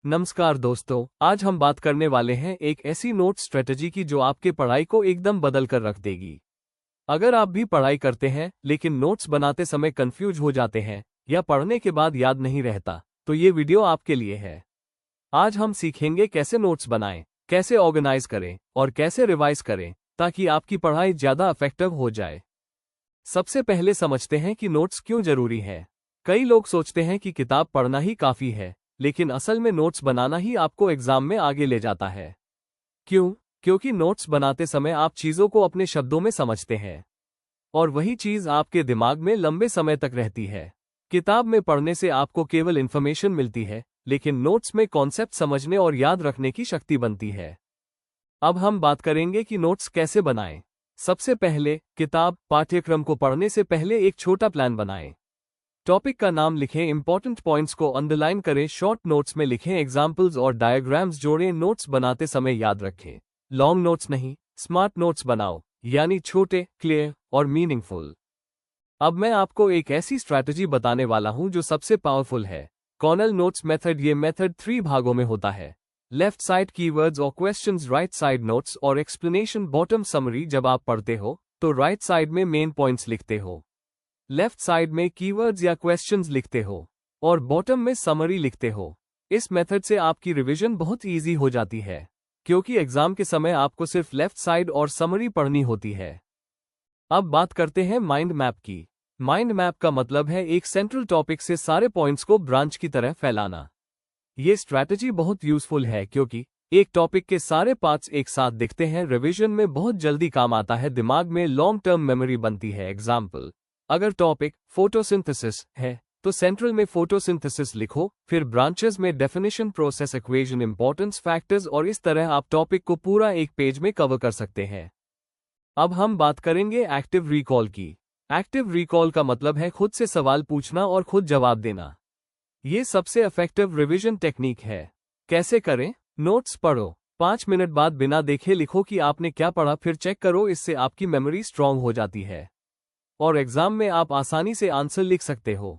नमस्कार दोस्तों, आज हम बात करने वाले हैं एक ऐसी नोट स्ट्रेटजी की जो आपके पढ़ाई को एकदम बदल कर रख देगी। अगर आप भी पढ़ाई करते हैं लेकिन नोट्स बनाते समय कंफ्यूज हो जाते हैं या पढ़ने के बाद याद नहीं रहता, तो ये वीडियो आपके लिए है। आज हम सीखेंगे कैसे नोट्स बनाएं, कैसे ऑर्गेनाइज करें और कैसे रिवाइज करें ताकि आपकी पढ़ाई ज़्यादा इफेक्टिव हो जाए। सबसे पहले समझते हैं कि नोट्स क्यों जरूरी है। कई लोग सोचते हैं कि किताब पढ़ना ही काफ़ी है, लेकिन असल में नोट्स बनाना ही आपको एग्जाम में आगे ले जाता है। क्यों? क्योंकि नोट्स बनाते समय आप चीज़ों को अपने शब्दों में समझते हैं और वही चीज़ आपके दिमाग में लंबे समय तक रहती है। किताब में पढ़ने से आपको केवल इन्फॉर्मेशन मिलती है, लेकिन नोट्स में कॉन्सेप्ट समझने और याद रखने की शक्ति बनती है। अब हम बात करेंगे कि नोट्स कैसे बनाएं। सबसे पहले किताब पाठ्यक्रम को पढ़ने से पहले एक छोटा प्लान बनाएं। टॉपिक का नाम लिखें, इंपॉर्टेंट पॉइंट्स को अंडरलाइन करें, शॉर्ट नोट्स में लिखें, एग्जाम्पल्स और डायग्राम्स जोड़ें। नोट्स बनाते समय याद रखें, लॉन्ग नोट्स नहीं, स्मार्ट नोट्स बनाओ, यानी छोटे, क्लियर और मीनिंगफुल। अब मैं आपको एक ऐसी स्ट्रैटेजी बताने वाला हूं जो सबसे पावरफुल है, कॉर्नल नोट्स मेथड। ये मेथड 3 भागों में होता है। लेफ्ट साइड कीवर्ड्स और क्वेश्चंस, राइट साइड नोट्स और एक्सप्लेनेशन, बॉटम समरी। जब आप पढ़ते हो तो राइट साइड में मेन पॉइंट्स लिखते हो, लेफ्ट साइड में कीवर्ड्स या क्वेश्चंस लिखते हो और बॉटम में समरी लिखते हो। इस मेथड से आपकी रिवीजन बहुत इजी हो जाती है, क्योंकि एग्जाम के समय आपको सिर्फ लेफ्ट साइड और समरी पढ़नी होती है। अब बात करते हैं माइंड मैप की। माइंड मैप का मतलब है एक सेंट्रल टॉपिक से सारे पॉइंट्स को ब्रांच की तरह फैलाना। ये स्ट्रैटेजी बहुत यूजफुल है क्योंकि एक टॉपिक के सारे पार्ट्स एक साथ दिखते हैं, रिवीजन में बहुत जल्दी काम आता है, दिमाग में लॉन्ग टर्म मेमोरी बनती है। एग्जाम्पल, अगर टॉपिक फोटोसिंथेसिस है तो सेंट्रल में फोटोसिंथेसिस लिखो, फिर ब्रांचेस में definition, process, equation, importance, factors, और इस तरह आप टॉपिक को पूरा एक पेज में कवर कर सकते हैं। अब हम बात करेंगे एक्टिव रिकॉल की। एक्टिव रिकॉल का मतलब है खुद से सवाल पूछना और खुद जवाब देना। ये सबसे इफेक्टिव रिवीजन टेक्निक है। कैसे करें? नोट्स पढ़ो, 5 मिनट बाद बिना देखे लिखो कि आपने क्या पढ़ा, फिर चेक करो। इससे आपकी मेमोरी स्ट्रांग हो जाती है और एग्जाम में आप आसानी से आंसर लिख सकते हो।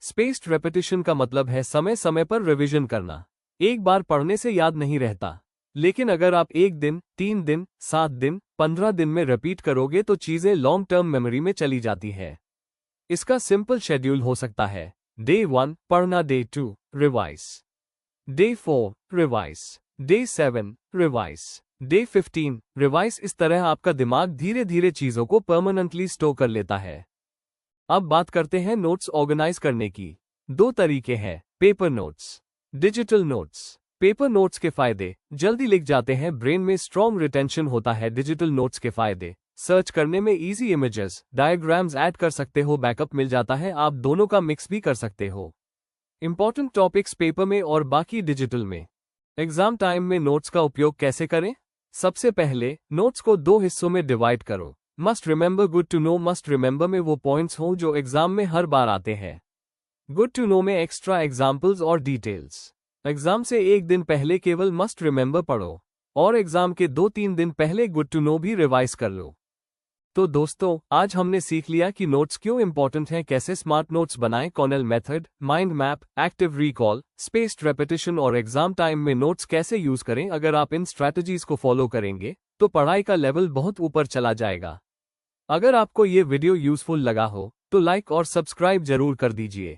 स्पेस्ड रेपिटेशन का मतलब है समय समय पर रिवीजन करना। एक बार पढ़ने से याद नहीं रहता, लेकिन अगर आप 1 दिन, 3 दिन, 7 दिन, 15 दिन में रिपीट करोगे तो चीजें लॉन्ग टर्म मेमोरी में चली जाती है। इसका सिंपल शेड्यूल हो सकता है: डे 1 पढ़ना, day 2 revise, day 4 revise, day 7 revise, day 15 revise. इस तरह आपका दिमाग धीरे धीरे चीजों को परमानेंटली स्टोर कर लेता है। अब बात करते हैं नोट्स ऑर्गेनाइज करने की। 2 तरीके हैं, paper notes, digital notes. Paper notes के फायदे: जल्दी लिख जाते हैं, ब्रेन में स्ट्रॉन्ग रिटेंशन होता है। डिजिटल नोट्स के फायदे: सर्च करने में इजी, इमेजेस, डायग्राम्स ऐड कर सकते हो, बैकअप मिल जाता है, आप दोनों का मिक्स भी कर सकते हो। इंपॉर्टेंट टॉपिक्स पेपर में और बाकी डिजिटल में। एग्जाम टाइम में नोट्स का उपयोग कैसे करें? सबसे पहले नोट्स को 2 हिस्सों में डिवाइड करो। Must remember, good to know. Must remember में वो पॉइंट्स हों जो एग्जाम में हर बार आते हैं। गुड टू नो में एक्स्ट्रा एग्जाम्पल्स और डिटेल्स। एग्जाम से 1 दिन पहले केवल मस्ट रिमेंबर पढ़ो और एग्जाम के 2-3 दिन पहले गुड टू नो भी रिवाइज कर लो। तो दोस्तों, आज हमने सीख लिया कि नोट्स क्यों इंपॉर्टेंट हैं, कैसे स्मार्ट नोट्स बनाएं, Cornell method, mind map, active recall, spaced repetition और एग्जाम टाइम में नोट्स कैसे यूज करें। अगर आप इन स्ट्रैटेजीज को फॉलो करेंगे तो पढ़ाई का लेवल बहुत ऊपर चला जाएगा। अगर आपको ये वीडियो यूजफुल लगा हो तो लाइक और सब्सक्राइब जरूर कर दीजिए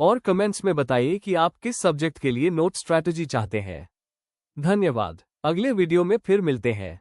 और कमेंट्स में बताइए कि आप किस सब्जेक्ट के लिए नोट स्ट्रैटेजी चाहते हैं। धन्यवाद। अगले वीडियो में फिर मिलते हैं।